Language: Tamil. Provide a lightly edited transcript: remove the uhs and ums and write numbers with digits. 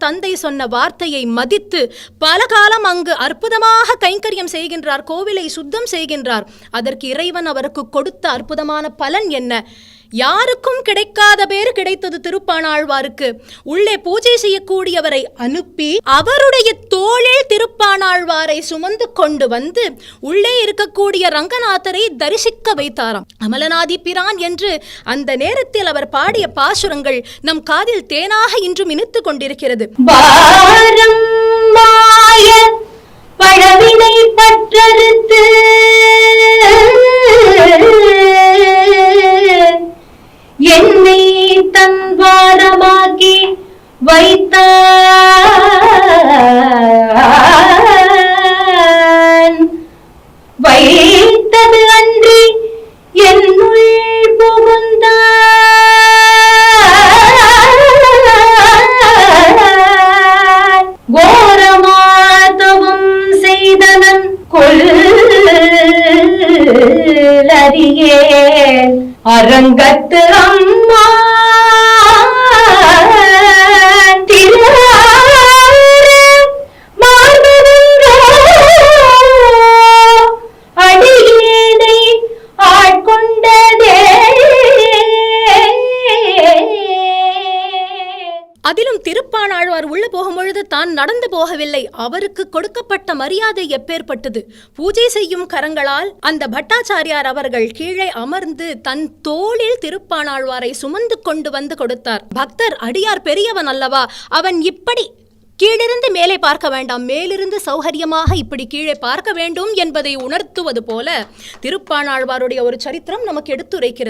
தந்தை சொன்ன வார்த்தையை மதித்து பல காலம் அங்கு அற்புதமாக கைங்கரியம் செய்கின்றார், கோவிலை சுத்தம் செய்கின்றார். அதற்கு இறைவன் அவருக்கு கொடுத்த அற்புதமான பலன் என்ன? யாருக்கும் கிடைக்காத பேர் கிடைத்தது திருப்பாணாழ்வாருக்கு. உள்ளே பூஜை செய்யக்கூடியவரை அனுப்பி அவருடைய தோளில் திருப்பாணாழ்வாரை சுமந்து கொண்டு வந்து உள்ளே இருக்கக்கூடிய ரங்கநாதரை தரிசிக்க வைத்தாராம். அமலநாதி பிரான் என்று அந்த நேரத்தில் அவர் பாடிய பாசுரங்கள் நம் காதில் தேனாக இன்றும் இனித்துக் கொண்டிருக்கிறது. பழவினை பற்றறுத்து என்னை தன் வாரமாக்கி வைத்தது அன்றி என்னுள் புகுந்தான் கோரமாதவம் செய்தனன் கொல்லறியே அரங்கத்து அம்மா அடியேனை ஆட்கொண்டதே. அதிலும் திருப்பாணாழ்வார் உள்ள போகும்பொழுது தான் நடந்து போகவில்லை. அவருக்கு கொடுக்கப்பட்ட மரியாதை எப்பேற்பட்டது! பூஜை செய்யும் கரங்களால் அந்த பட்டாச்சாரியார் அவர்கள் கீழே அமர்ந்து தன் தோளில் திருப்பாணாழ்வாரை சுமந்து கொண்டு வந்து கொடுத்தார். பக்தர் அடியார் பெரியவன் அல்லவா, அவன் இப்படி கீழிருந்து மேலே பார்க்க வேண்டாம், மேலிருந்து சௌகரியமாக இப்படி கீழே பார்க்க வேண்டும் என்பதை உணர்த்துவது போல திருப்பாணாழ்வாருடைய ஒரு சரித்திரம் நமக்கு எடுத்துரைக்கிறது.